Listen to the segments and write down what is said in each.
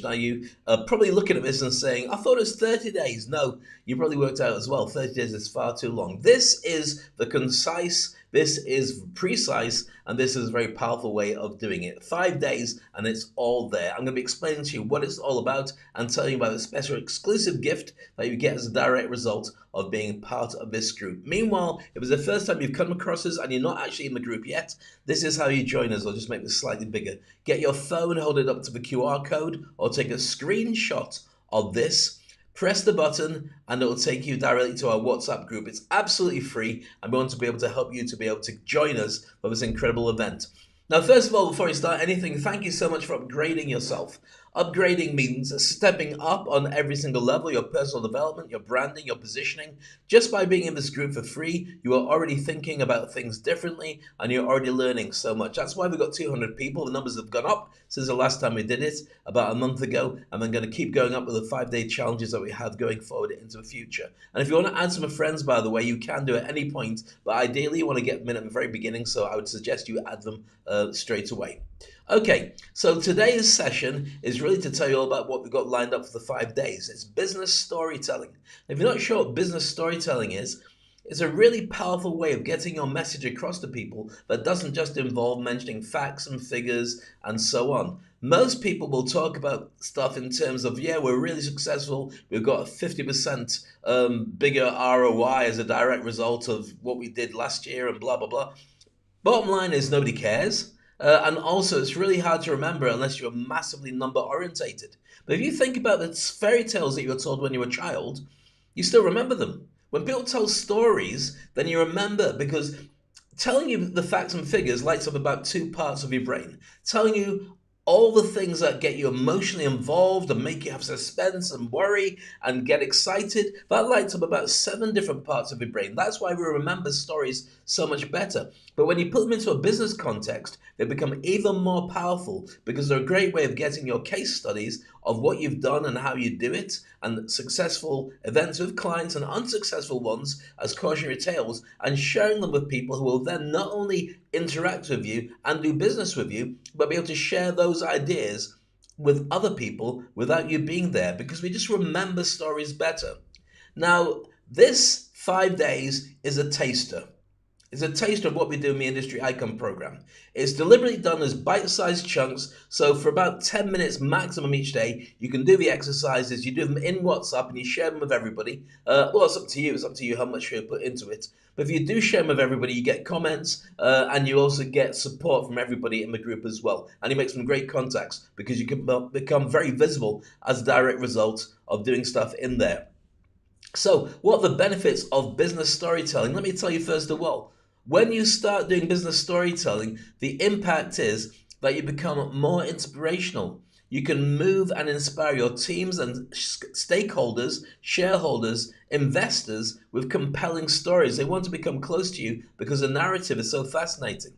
Now you are probably looking at this and saying, I thought it was 30 days. No, you probably worked out as well. 30 days is far too long. This is the concise, this is precise, and this is a very powerful way of doing it. 5 days and it's all there. I'm going to be explaining to you what it's all about and telling you about a special exclusive gift that you get as a direct result of being part of this group. Meanwhile, if it's the first time you've come across us and you're not actually in the group yet, this is how you join us. I'll just make this slightly bigger. Get your phone, hold it up to the QR code, or take a screenshot of this. Press the button and it will take you directly to our WhatsApp group. It's absolutely free and we want to be able to help you to be able to join us for this incredible event. Now, first of all, before you start anything, thank you so much for upgrading yourself. Upgrading means stepping up on every single level, your personal development, your branding, your positioning. Just by being in this group for free, you are already thinking about things differently and you're already learning so much. That's why we've got 200 people. The numbers have gone up since the last time we did it, about a month ago, and then going to keep going up with the 5-day challenges that we have going forward into the future. And if you want to add some friends, by the way, you can do at any point, but ideally you want to get them in at the very beginning, so I would suggest you add them straight away. Okay, so today's session is really to tell you all about what we've got lined up for the 5 days. It's business storytelling. If you're not sure what business storytelling is, it's a really powerful way of getting your message across to people that doesn't just involve mentioning facts and figures and so on. Most people will talk about stuff in terms of, yeah, we're really successful, we've got a 50% bigger ROI as a direct result of what we did last year and blah, blah, blah. Bottom line is nobody cares. And also, it's really hard to remember unless you're massively number orientated. But if you think about the fairy tales that you were told when you were a child, you still remember them. When people tell stories, then you remember, because telling you the facts and figures lights up about 2 parts of your brain. Telling you all the things that get you emotionally involved and make you have suspense and worry and get excited, that lights up about 7 different parts of your brain. That's why we remember stories so much better. But when you put them into a business context, they become even more powerful because they're a great way of getting your case studies of what you've done and how you do it, and successful events with clients and unsuccessful ones as cautionary tales, and sharing them with people who will then not only interact with you and do business with you, but be able to share those ideas with other people without you being there, because we just remember stories better. Now, this 5 days is a taster. It's a taster of what we do in the Industry Icon program. It's deliberately done as bite-sized chunks, so for about 10 minutes maximum each day, you can do the exercises, you do them in WhatsApp and you share them with everybody. Well, it's up to you. It's up to you how much you put into it. But if you do share them with everybody, you get comments and you also get support from everybody in the group as well. And you make some great contacts because you can become very visible as a direct result of doing stuff in there. So, what are the benefits of business storytelling? Let me tell you first of all. When you start doing business storytelling, the impact is that you become more inspirational. You can move and inspire your teams and stakeholders, shareholders, investors with compelling stories. They want to become close to you because the narrative is so fascinating.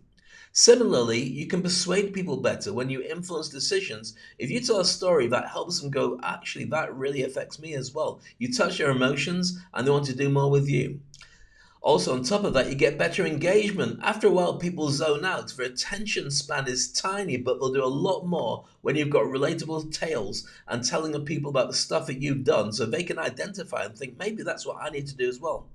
Similarly, you can persuade people better when you influence decisions. If you tell a story that helps them go, actually, that really affects me as well. You touch their emotions and they want to do more with you. Also, on top of that, you get better engagement. After a while, people zone out. Their attention span is tiny, but they'll do a lot more when you've got relatable tales and telling the people about the stuff that you've done so they can identify and think, maybe that's what I need to do as well.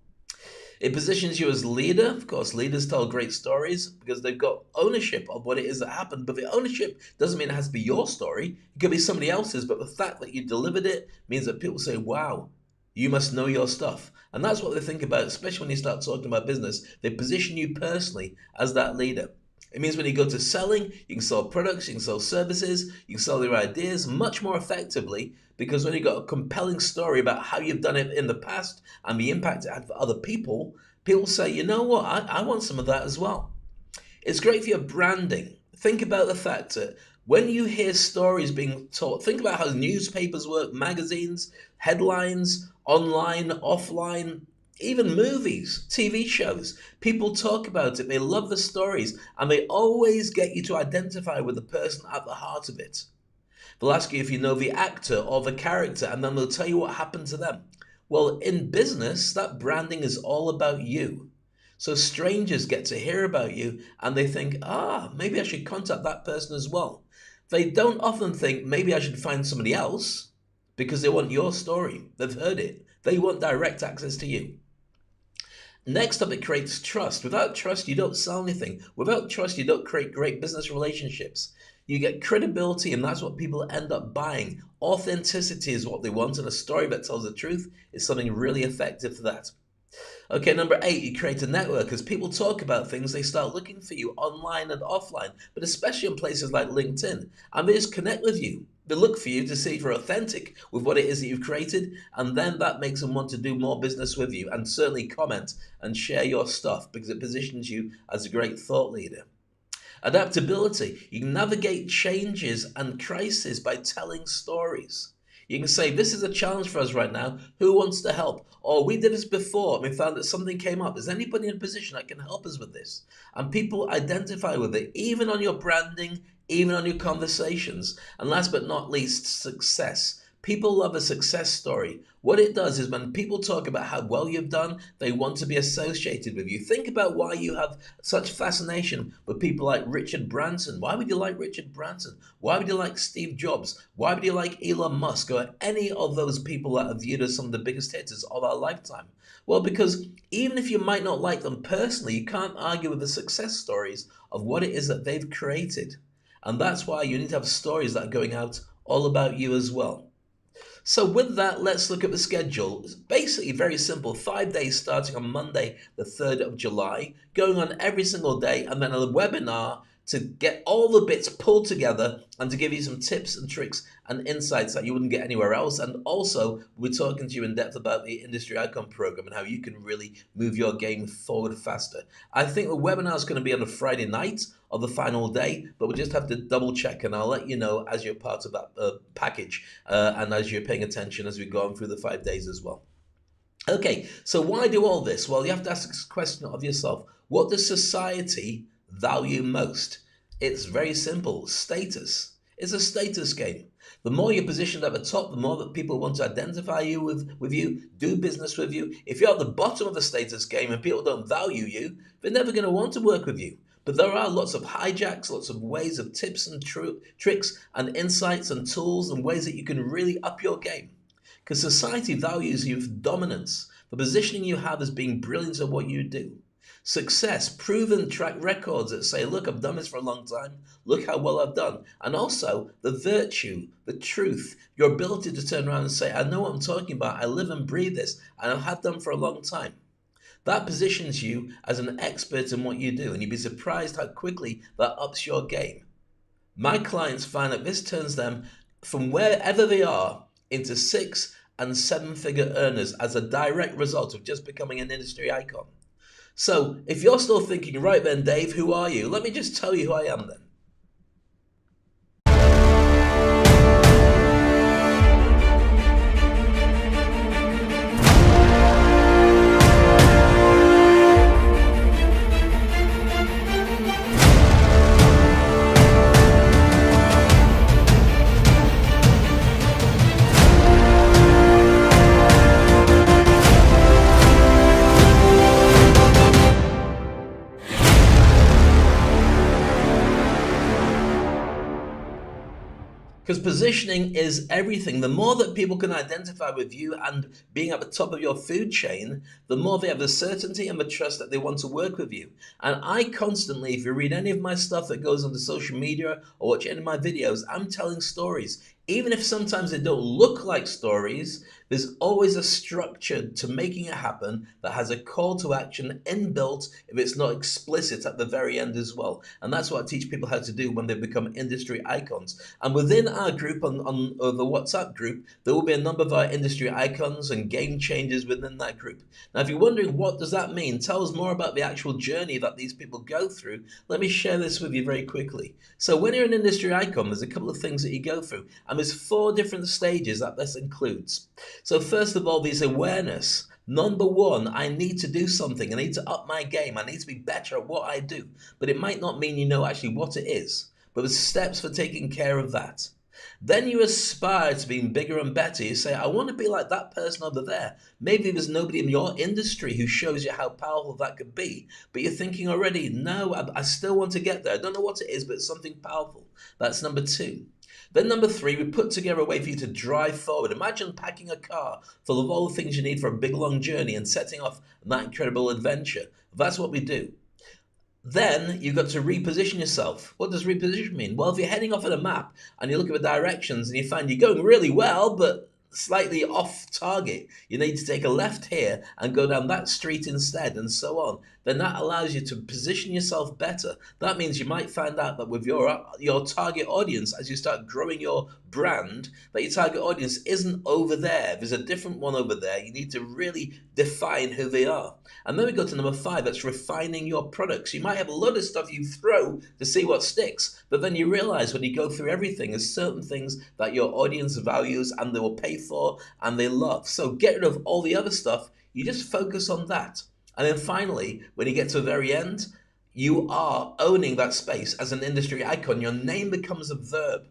It positions you as leader. Of course, leaders tell great stories because they've got ownership of what it is that happened. But the ownership doesn't mean it has to be your story. It could be somebody else's. But the fact that you delivered it means that people say, wow, you must know your stuff. And that's what they think about, especially when you start talking about business. They position you personally as that leader. It means when you go to selling, you can sell products, you can sell services, you can sell your ideas much more effectively, because when you've got a compelling story about how you've done it in the past and the impact it had for other people, people say, you know what, I want some of that as well. It's great for your branding. Think about the fact that when you hear stories being told, think about how newspapers work, magazines, headlines, online, offline, even movies, TV shows. People talk about it, they love the stories, and they always get you to identify with the person at the heart of it. They'll ask you if you know the actor or the character, and then they'll tell you what happened to them. Well, in business, that branding is all about you. So strangers get to hear about you and they think, maybe I should contact that person as well. They don't often think maybe I should find somebody else because they want your story. They've heard it. They want direct access to you. Next up, it creates trust. Without trust, you don't sell anything. Without trust, you don't create great business relationships. You get credibility, and that's what people end up buying. Authenticity is what they want, and a story that tells the truth is something really effective for that. Okay, number 8, you create a network. As people talk about things, they start looking for you online and offline, but especially in places like LinkedIn. And they just connect with you. They look for you to see if you're authentic with what it is that you've created, and then that makes them want to do more business with you and certainly comment and share your stuff because it positions you as a great thought leader. Adaptability. You can navigate changes and crises by telling stories. You can say, this is a challenge for us right now. Who wants to help? Or we did this before and we found that something came up. Is anybody in a position that can help us with this? And people identify with it, even on your branding, even on your conversations. And last but not least, success. People love a success story. What it does is when people talk about how well you've done, they want to be associated with you. Think about why you have such fascination with people like Richard Branson. Why would you like Richard Branson? Why would you like Steve Jobs? Why would you like Elon Musk or any of those people that are viewed as some of the biggest hitters of our lifetime? Well, because even if you might not like them personally, you can't argue with the success stories of what it is that they've created. And that's why you need to have stories that are going out all about you as well. So with that, let's look at the schedule. It's basically very simple. 5 days starting on Monday, the 3rd of July, going on every single day, and then a webinar to get all the bits pulled together and to give you some tips and tricks and insights that you wouldn't get anywhere else. And also, we're talking to you in depth about the Industry Icon Program and how you can really move your game forward faster. I think the webinar is going to be on a Friday night of the final day, but we'll just have to double check, and I'll let you know as you're part of that package and as you're paying attention as we go on through the 5 days as well. Okay, so why do all this? Well, you have to ask this question of yourself. What does society value most? It's very simple. Status. It's a status game. The more you're positioned at the top, the more that people want to identify you with you, do business with you. If you're at the bottom of the status game and people don't value you, they're never going to want to work with you. But there are lots of hijacks, lots of ways of tips and tricks and insights and tools and ways that you can really up your game. Because society values you for dominance, the positioning you have as being brilliant at what you do. Success, proven track records that say, look, I've done this for a long time, look how well I've done. And also the virtue, the truth, your ability to turn around and say, I know what I'm talking about, I live and breathe this, and I have done for a long time. That positions you as an expert in what you do, and you'd be surprised how quickly that ups your game. My clients find that this turns them from wherever they are into 6- and 7-figure earners as a direct result of just becoming an industry icon. So if you're still thinking, right then, Dave, who are you? Let me just tell you who I am then. Because positioning is everything. The more that people can identify with you and being at the top of your food chain, the more they have the certainty and the trust that they want to work with you. And I constantly, if you read any of my stuff that goes onto social media or watch any of my videos, I'm telling stories. Even if sometimes they don't look like stories, there's always a structure to making it happen that has a call to action inbuilt if it's not explicit at the very end as well. And that's what I teach people how to do when they become industry icons. And within our group, on the WhatsApp group, there will be a number of our industry icons and game changers within that group. Now, if you're wondering what does that mean, tell us more about the actual journey that these people go through. Let me share this with you very quickly. So when you're an industry icon, there's a couple of things that you go through. And there's 4 different stages that this includes. So first of all, there's awareness. Number 1, I need to do something. I need to up my game. I need to be better at what I do. But it might not mean you know actually what it is. But there's steps for taking care of that. Then you aspire to being bigger and better. You say, I want to be like that person over there. Maybe there's nobody in your industry who shows you how powerful that could be. But you're thinking already, no, I still want to get there. I don't know what it is, but it's something powerful. That's number two. Then number three, we put together a way for you to drive forward. Imagine packing a car full of all the things you need for a big long journey and setting off on that incredible adventure. That's what we do. Then you've got to reposition yourself. What does reposition mean? Well, if you're heading off at a map and you look at the directions and you find you're going really well, but slightly off target, you need to take a left here and go down that street instead, and so on. Then that allows you to position yourself better. That means you might find out that with your target audience, as you start growing your brand, that your target audience isn't over there. There's a different one over there. You need to really define who they are. And then we go to number five, that's refining your products. You might have a lot of stuff you throw to see what sticks, but then you realize when you go through everything, there's certain things that your audience values and they will pay for and they love. So get rid of all the other stuff. You just focus on that. And then finally, when you get to the very end, you are owning that space as an industry icon. Your name becomes a verb.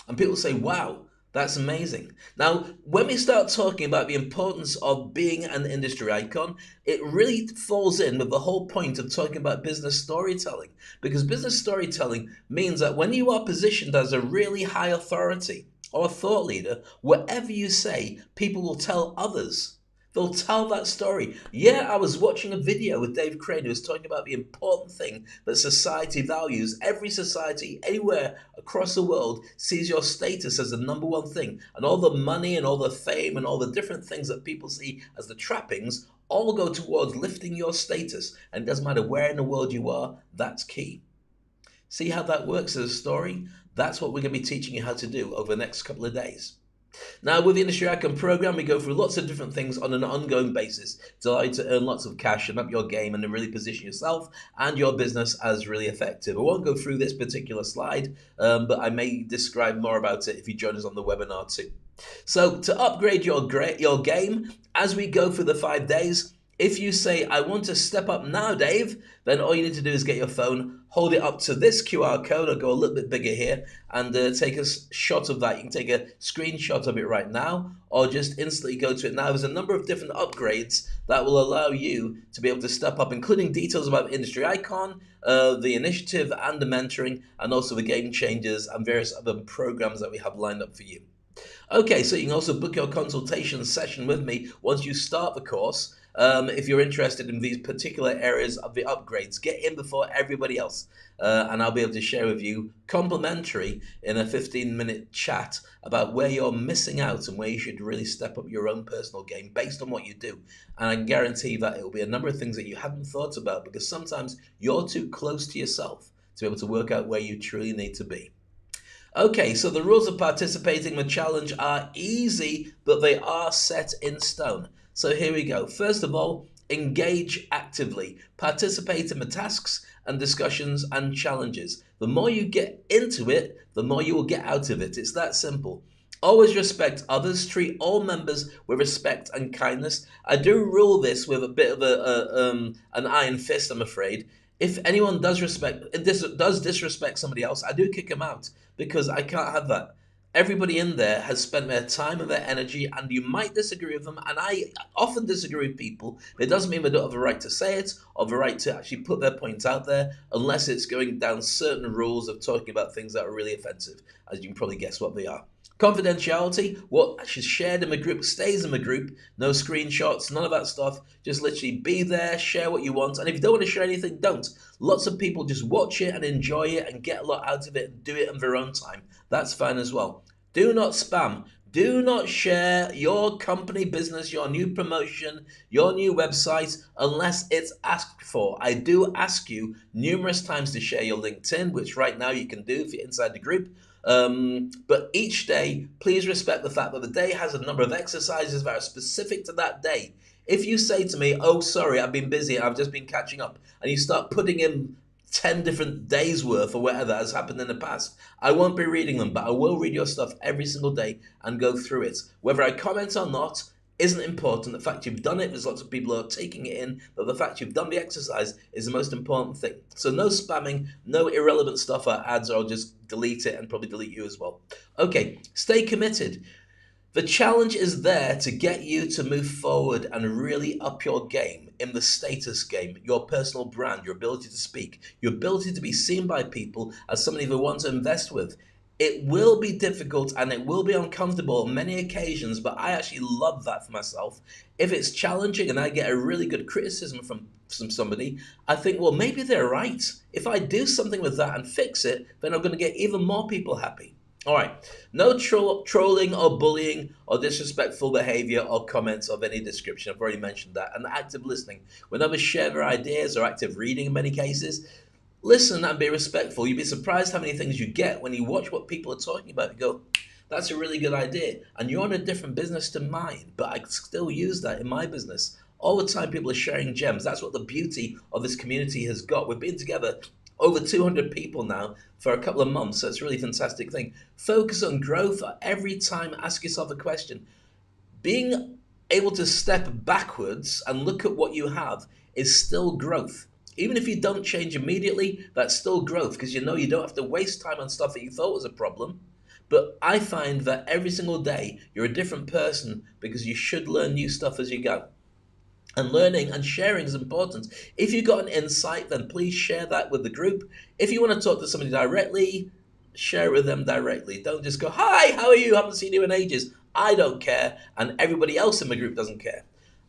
And people say, wow, that's amazing. Now, when we start talking about the importance of being an industry icon, it really falls in with the whole point of talking about business storytelling. Because business storytelling means that when you are positioned as a really high authority or a thought leader, whatever you say, people will tell others. They'll tell that story. Yeah, I was watching a video with Dave Crane who was talking about the important thing that society values. Every society, anywhere across the world, sees your status as the number one thing. And all the money and all the fame and all the different things that people see as the trappings all go towards lifting your status. And it doesn't matter where in the world you are, that's key. See how that works as a story? That's what we're going to be teaching you how to do over the next couple of days. Now, with the Industry Icon program, we go through lots of different things on an ongoing basis to allow you to earn lots of cash and up your game and to really position yourself and your business as really effective. I won't go through this particular slide, but I may describe more about it if you join us on the webinar too. So to upgrade your game, as we go through the 5 days, if you say, I want to step up now, Dave, then all you need to do is get your phone, hold it up to this QR code. I'll go a little bit bigger here and take a shot of that. You can take a screenshot of it right now or just instantly go to it now. There's a number of different upgrades that will allow you to be able to step up, including details about Industry Icon, the initiative and the mentoring, and also the game changers and various other programs that we have lined up for you. Okay, so you can also book your consultation session with me once you start the course. If you're interested in these particular areas of the upgrades, get in before everybody else. And I'll be able to share with you complimentary in a 15-minute chat about where you're missing out and where you should really step up your own personal game based on what you do. And I can guarantee that it will be a number of things that you haven't thought about because sometimes you're too close to yourself to be able to work out where you truly need to be. Okay, so the rules of participating in the challenge are easy, but they are set in stone. So here we go. First of all, engage actively. Participate in the tasks and discussions and challenges. The more you get into it, the more you will get out of it. It's that simple. Always respect others. Treat all members with respect and kindness. I do rule this with a bit of an iron fist, I'm afraid. If anyone does disrespect somebody else, I do kick them out because I can't have that. Everybody in there has spent their time and their energy, and you might disagree with them, and I often disagree with people. It doesn't mean they don't have a right to say it or the right to actually put their points out there unless it's going down certain rules of talking about things that are really offensive, as you can probably guess what they are. Confidentiality, what is shared in the group stays in the group. No screenshots, none of that stuff. Just literally be there, share what you want. And if you don't want to share anything, don't. Lots of people just watch it and enjoy it and get a lot out of it and do it in their own time. That's fine as well. Do not spam. Do not share your company business, your new promotion, your new website, unless it's asked for. I do ask you numerous times to share your LinkedIn, which right now you can do if you're inside the group. But each day, please respect the fact that the day has a number of exercises that are specific to that day. If you say to me, oh, sorry, I've been busy, I've just been catching up, and you start putting in 10 different days worth or whatever has happened in the past, I won't be reading them, but I will read your stuff every single day and go through it. Whether I comment or not, isn't important. The fact you've done it, there's lots of people who are taking it in, but the fact you've done the exercise is the most important thing. So no spamming, no irrelevant stuff or ads, or I'll just delete it and probably delete you as well. Okay, stay committed. The challenge is there to get you to move forward and really up your game in the status game, your personal brand, your ability to speak, your ability to be seen by people as somebody they want to invest with. It will be difficult and it will be uncomfortable on many occasions, but I actually love that for myself. If it's challenging and I get a really good criticism from somebody, I think, well, maybe they're right. If I do something with that and fix it, then I'm going to get even more people happy. All right, no trolling or bullying or disrespectful behavior or comments of any description. I've already mentioned that. And active listening. When others share their ideas or active reading in many cases, listen and be respectful. You'd be surprised how many things you get when you watch what people are talking about. You go, that's a really good idea. And you're in a different business to mine, but I still use that in my business. All the time people are sharing gems. That's what the beauty of this community has got. We've been together over 200 people now for a couple of months, so it's a really fantastic thing. Focus on growth. Every time ask yourself a question. Being able to step backwards and look at what you have is still growth. Even if you don't change immediately, that's still growth, because you know you don't have to waste time on stuff that you thought was a problem. But I find that every single day you're a different person, because you should learn new stuff as you go. And learning and sharing is important. If you've got an insight, then please share that with the group. If you want to talk to somebody directly, share it with them directly. Don't just go, hi, how are you? I haven't seen you in ages. I don't care, and everybody else in the group doesn't care.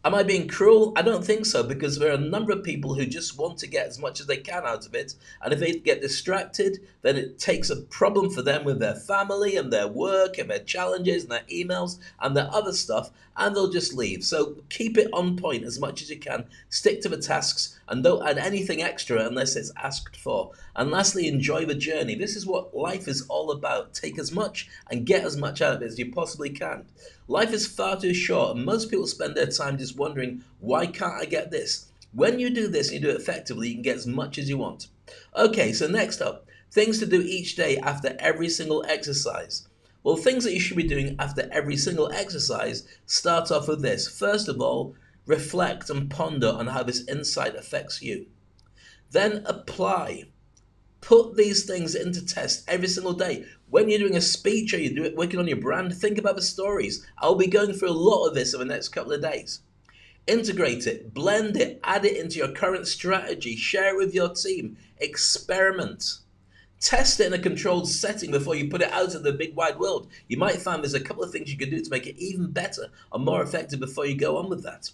Am I being cruel? I don't think so, because there are a number of people who just want to get as much as they can out of it. And if they get distracted, then it takes a problem for them with their family and their work and their challenges and their emails and their other stuff, and they'll just leave. So keep it on point as much as you can. Stick to the tasks and don't add anything extra unless it's asked for. And lastly, enjoy the journey. This is what life is all about. Take as much and get as much out of it as you possibly can. Life is far too short, and most people spend their time just wondering, why can't I get this? When you do this and you do it effectively, you can get as much as you want. Okay, so next up, things to do each day after every single exercise. Well, things that you should be doing after every single exercise start off with this. First of all, reflect and ponder on how this insight affects you. Then apply. Put these things into test every single day. When you're doing a speech or you're working on your brand, think about the stories. I'll be going through a lot of this in the next couple of days. Integrate it, blend it, add it into your current strategy, share it with your team, experiment. Test it in a controlled setting before you put it out in the big wide world. You might find there's a couple of things you can do to make it even better or more effective before you go on with that.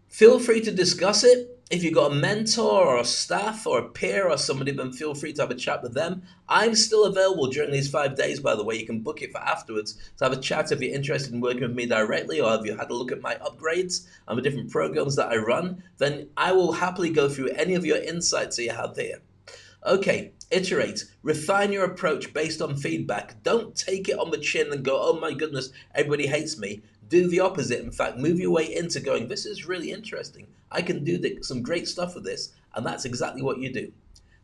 Feel free to discuss it. If you've got a mentor or a staff or a peer or somebody, then feel free to have a chat with them. I'm still available during these 5 days, by the way. You can book it for afterwards to have a chat if you're interested in working with me directly, or if you had a look at my upgrades and the different programs that I run, then I will happily go through any of your insights that you have here. Okay, iterate. Refine your approach based on feedback. Don't take it on the chin and go, oh my goodness, everybody hates me. Do the opposite. In fact, move your way into going, this is really interesting. I can do some great stuff with this. And that's exactly what you do.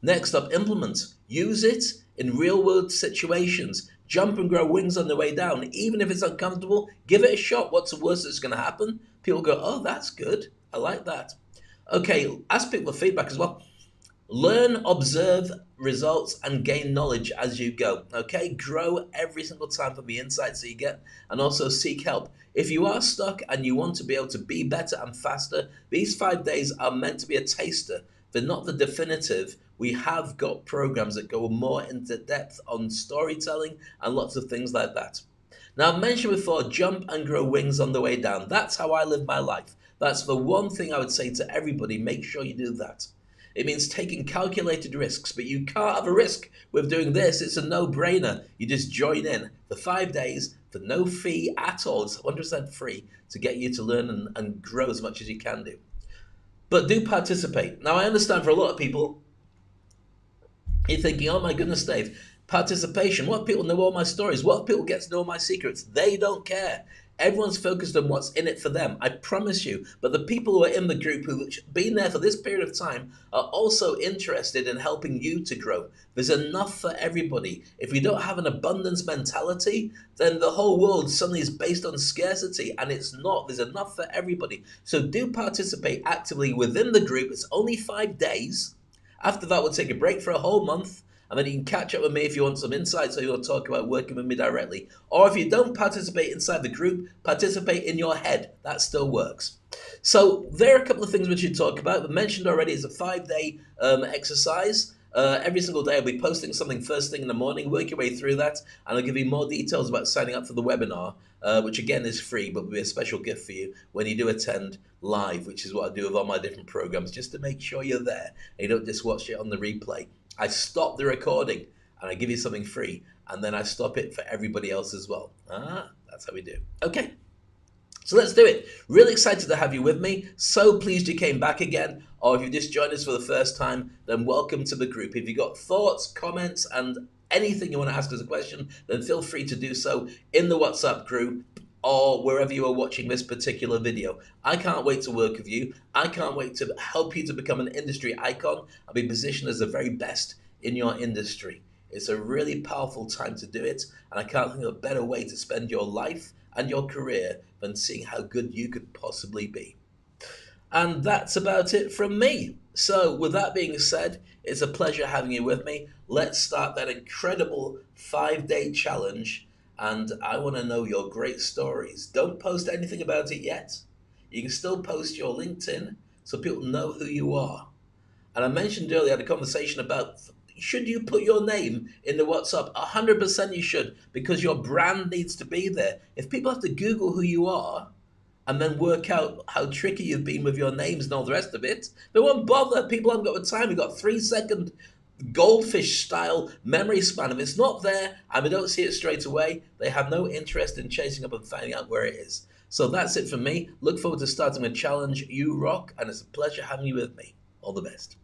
Next up, implement. Use it in real world situations. Jump and grow wings on the way down. Even if it's uncomfortable, give it a shot. What's the worst that's going to happen? People go, oh, that's good. I like that. Okay, ask people for feedback as well. Learn, observe results, and gain knowledge as you go. Okay, grow every single time from the insights that you get, and also seek help. If you are stuck and you want to be able to be better and faster, these 5 days are meant to be a taster. They're not the definitive. We have got programs that go more into depth on storytelling and lots of things like that. Now, I've mentioned before, jump and grow wings on the way down. That's how I live my life. That's the one thing I would say to everybody. Make sure you do that. It means taking calculated risks, but you can't have a risk with doing this. It's a no-brainer. You just join in for 5 days for no fee at all. It's 100% free to get you to learn and grow as much as you can do. But do participate. Now, I understand for a lot of people, you're thinking, oh my goodness, Dave, participation. What if people know all my stories? What if people get to know all my secrets? They don't care. Everyone's focused on what's in it for them, I promise you. But the people who are in the group who've been there for this period of time are also interested in helping you to grow. There's enough for everybody. If you don't have an abundance mentality, then the whole world suddenly is based on scarcity, and it's not. There's enough for everybody. So do participate actively within the group. It's only 5 days. After that, we'll take a break for a whole month, and then you can catch up with me if you want some insights or you want to talk about working with me directly. Or if you don't participate inside the group, participate in your head. That still works. So there are a couple of things we should talk about. I mentioned already, it's a 5-day exercise. Every single day I'll be posting something first thing in the morning, work your way through that, and I'll give you more details about signing up for the webinar, which again is free, but will be a special gift for you when you do attend live, which is what I do with all my different programs, just to make sure you're there and you don't just watch it on the replay. I stop the recording and I give you something free, and then I stop it for everybody else as well. That's how we do. Okay. So let's do it. Really excited to have you with me. So pleased you came back again. Or if you've just joined us for the first time, then welcome to the group. If you've got thoughts, comments, and anything you want to ask us a question, then feel free to do so in the WhatsApp group or wherever you are watching this particular video. I can't wait to work with you. I can't wait to help you to become an industry icon and be positioned as the very best in your industry. It's a really powerful time to do it, and I can't think of a better way to spend your life and your career than seeing how good you could possibly be. And that's about it from me. So with that being said, it's a pleasure having you with me. Let's start that incredible 5-day challenge, and I want to know your great stories. Don't post anything about it yet. You can still post your LinkedIn so people know who you are. And I mentioned earlier, I had a conversation about, should you put your name in the WhatsApp? 100% you should, because your brand needs to be there. If people have to Google who you are and then work out how tricky you've been with your names and all the rest of it, they won't bother. People haven't got the time. You've got 3-second goldfish style memory span. If it's not there and they don't see it straight away, they have no interest in chasing up and finding out where it is. So that's it for me. Look forward to starting a challenge. You rock, and it's a pleasure having you with me. All the best.